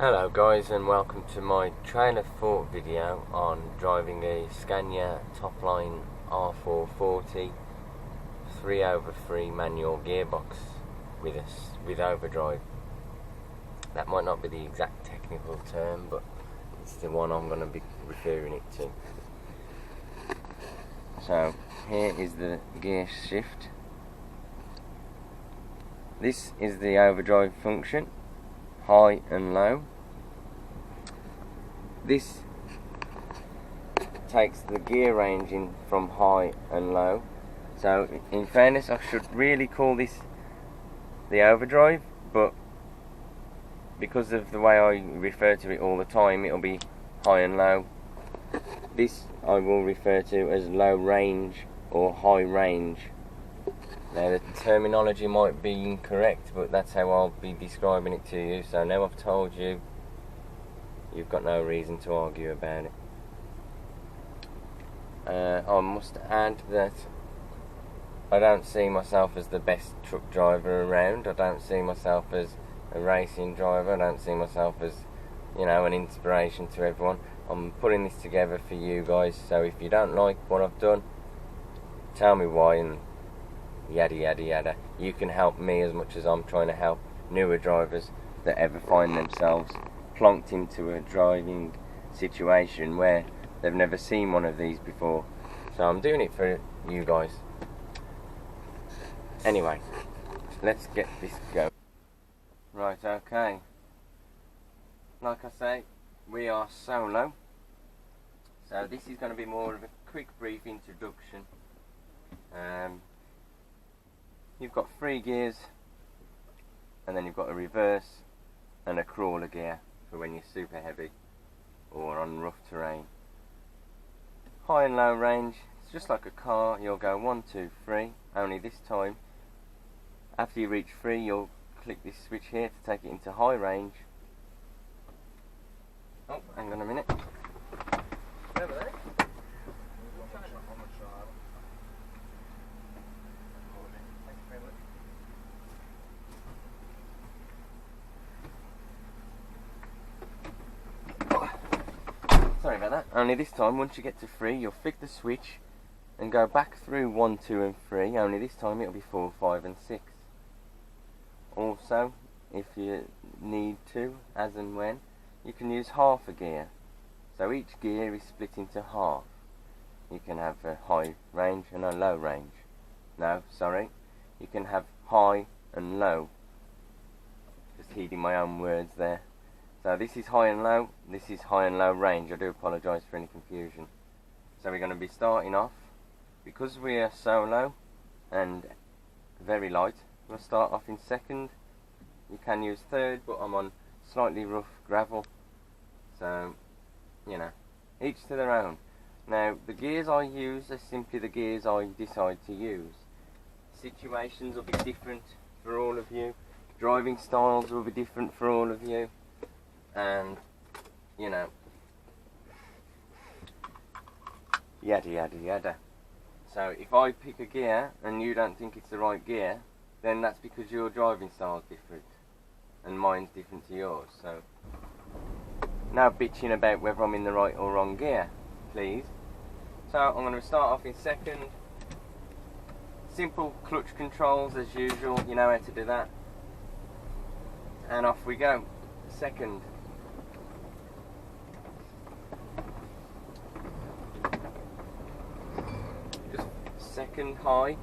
Hello guys, and welcome to my trailer thought video on driving a Scania Topline R440 3/3 manual gearbox with overdrive. That might not be the exact technical term, but it's the one I'm going to be referring it to. So here is the gear shift. This is the overdrive function, high and low. This takes the gear ranging from high and low. So in fairness, I should really call this the overdrive, but because of the way I refer to it all the time, it'll be high and low. This I will refer to as low range or high range. Now the terminology might be incorrect, but that's how I'll be describing it to you. So now I've told you, you've got no reason to argue about it. I must add that I don't see myself as the best truck driver around. I don't see myself as a racing driver. I don't see myself as, you know, an inspiration to everyone. I'm putting this together for you guys, so if you don't like what I've done, tell me why, and yada yada yada. You can help me as much as I'm trying to help newer drivers that ever find themselves plonked into a driving situation where they've never seen one of these before. So I'm doing it for you guys. Anyway, let's get this going. Right, okay. Like I say, we are solo. So this is going to be more of a quick brief introduction. You've got 3 gears, and then you've got a reverse and a crawler gear for when you're super heavy or on rough terrain. High and low range, it's just like a car. You'll go 1, 2, 3, only this time after you reach 3 you'll click this switch here to take it into high range. Oh, hang on a minute. Over there. Sorry about that. Only this time, once you get to 3, you'll flick the switch and go back through 1, 2 and 3. Only this time it'll be 4, 5 and 6. Also, if you need to, as and when, you can use half a gear. So each gear is split into half. You can have a high range and a low range. No, sorry. You can have high and low. Just heeding my own words there. So this is high and low, this is high and low range. I do apologise for any confusion. So we're going to be starting off, because we are solo and very light, we'll start off in second. You can use third, but I'm on slightly rough gravel. So, you know, each to their own. Now, the gears I use are simply the gears I decide to use. Situations will be different for all of you. Driving styles will be different for all of you. And, you know, yada yada yada. So if I pick a gear and you don't think it's the right gear, then that's because your driving style is different and mine's different to yours. So no bitching about whether I'm in the right or wrong gear, please. So I'm going to start off in second. Simple clutch controls as usual, you know how to do that. And off we go. Second. Second high,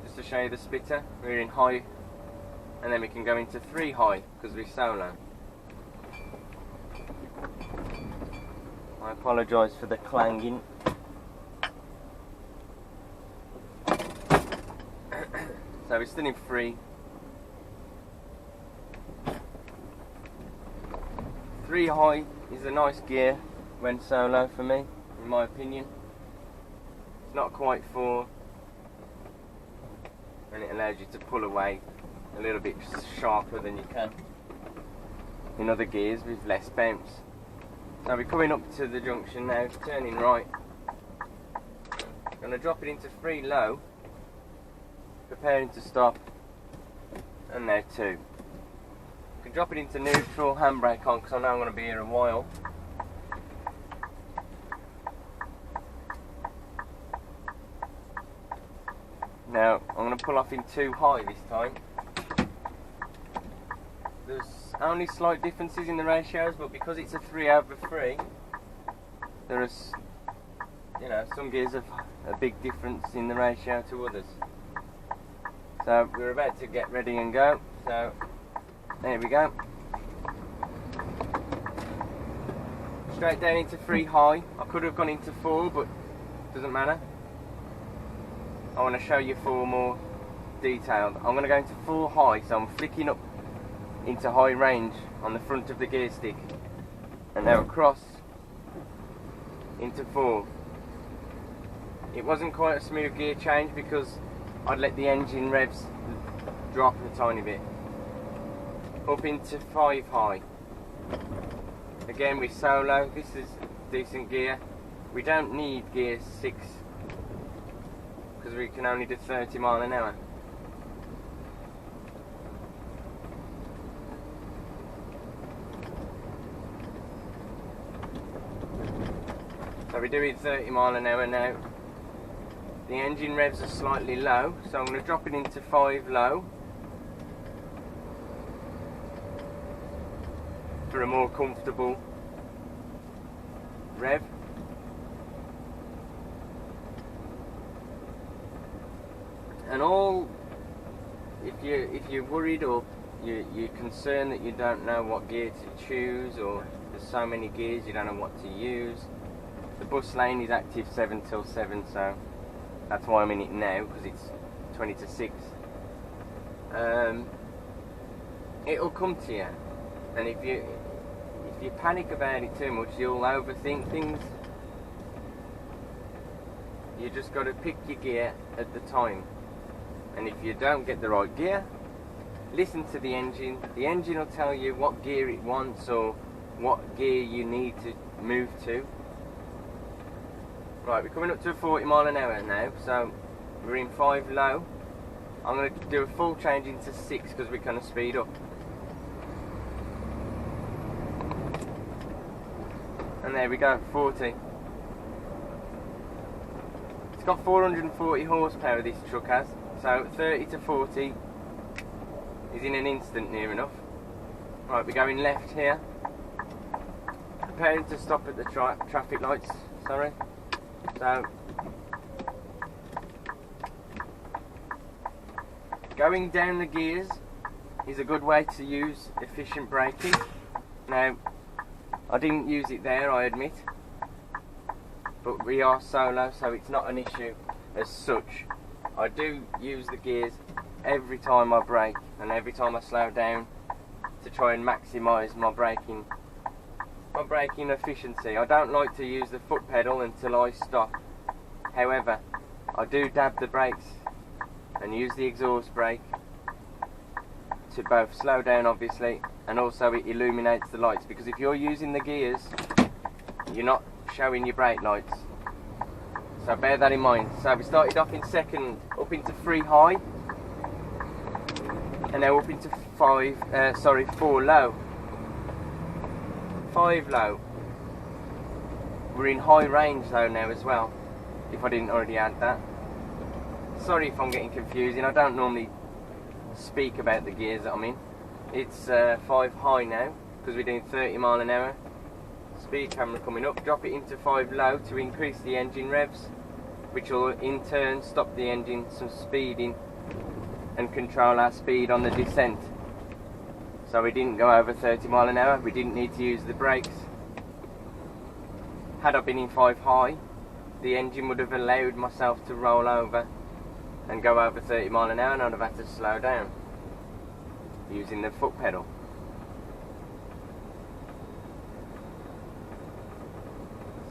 just to show you the splitter. We're in high, and then we can go into 3 high because we're solo. I apologise for the clanging. So we're still in 3. 3 high is a nice gear when solo for me, in my opinion. It's not quite 4, and it allows you to pull away a little bit sharper than you can in other gears with less bounce. So we're coming up to the junction now, turning right. I'm going to drop it into 3 low, preparing to stop, and now 2. You can drop it into neutral, handbrake on, because I know I'm going to be here a while. Now, I'm going to pull off in too high this time. There's only slight differences in the ratios, but because it's a 3/3, there is, you know, some gears have a big difference in the ratio to others. So we're about to get ready and go. So there we go. Straight down into 3 high. I could have gone into 4, but doesn't matter. I want to show you 4 more detailed. I'm going to go into 4 high, so I'm flicking up into high range on the front of the gear stick, and now across into 4. It wasn't quite a smooth gear change because I'd let the engine revs drop a tiny bit. Up into 5 high. Again with solo, this is decent gear. We don't need gear 6 because we can only do 30 miles an hour. So we're doing 30 miles an hour now. The engine revs are slightly low, so I'm going to drop it into 5 low for a more comfortable rev. And all, if you're worried or you're concerned that you don't know what gear to choose, or there's so many gears you don't know what to use, the bus lane is active 7 till 7, so that's why I'm in it now, because it's 20 to 6. It'll come to you, and if you panic about it too much, you'll overthink things. You just got to pick your gear at the time, and if you don't get the right gear, listen to the engine. The engine will tell you what gear it wants or what gear you need to move to. Right, we're coming up to a 40 mile an hour now, so we're in 5 low. I'm going to do a full change into 6 because we're going to speed up. And there we go, 40. It's got 440 horsepower, this truck has, so 30 to 40 is in an instant near enough. Right, we're going left here. Preparing to stop at the traffic lights, sorry. So, going down the gears is a good way to use efficient braking. Now, I didn't use it there, I admit, but we are solo, so it's not an issue as such. I do use the gears every time I brake and every time I slow down to try and maximise my braking efficiency. I don't like to use the foot pedal until I stop. However, I do dab the brakes and use the exhaust brake to both slow down, obviously, and also it illuminates the lights, because if you're using the gears, you're not showing your brake lights. So bear that in mind. So we started off in 2nd, up into 3 high, and now up into 4 low. 5 low. We're in high range though now as well, if I didn't already add that. Sorry if I'm getting confusing, I don't normally speak about the gears that I'm in. It's 5 high now, because we're doing 30 mile an hour. Speed camera coming up, drop it into 5 low to increase the engine revs, which will in turn stop the engine from speeding and control our speed on the descent. So we didn't go over 30 mile an hour, we didn't need to use the brakes. Had I been in 5 high, the engine would have allowed myself to roll over and go over 30 mile an hour, and I'd have had to slow down using the foot pedal.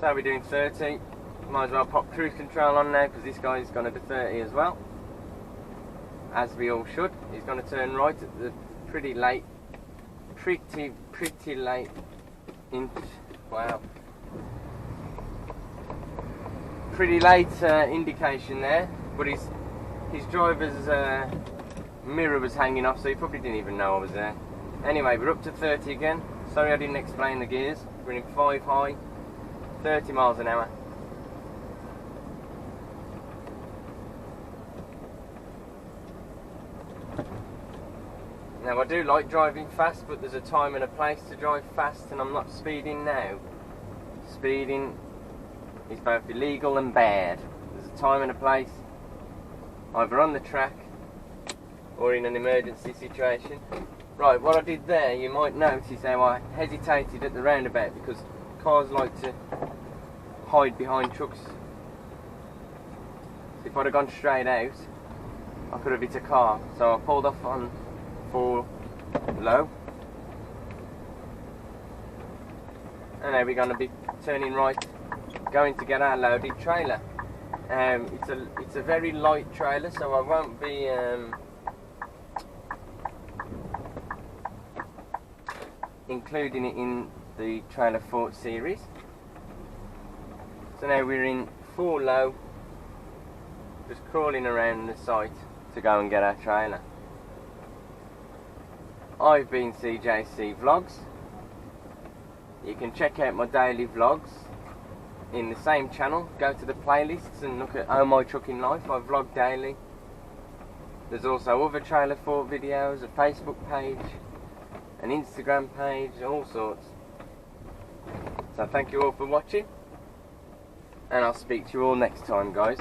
So we're doing 30, might as well pop cruise control on now, because this guy's going to do 30 as well, as we all should. He's going to turn right at the pretty late indication there, but his driver's mirror was hanging off, so he probably didn't even know I was there. Anyway, we're up to 30 again. Sorry I didn't explain the gears. We're in 5 high, 30 miles an hour. Now I do like driving fast, but there's a time and a place to drive fast, and I'm not speeding now. Speeding is both illegal and bad. There's a time and a place, either on the track or in an emergency situation. Right, what I did there, you might notice how I hesitated at the roundabout because cars like to hide behind trucks. If I'd have gone straight out, I could have hit a car. So I pulled off on 4 low. And now we're going to be turning right, going to get our loaded trailer. It's a very light trailer, so I won't be including it in the trailer fort series. So now we're in 4 low, just crawling around the site to go and get our trailer. I've been CJC Vlogs. You can check out my daily vlogs in the same channel. Go to the playlists and look at Oh My Trucking Life. I vlog daily. There's also other trailer fort videos, a Facebook page, an Instagram page, all sorts. So thank you all for watching, and I'll speak to you all next time, guys.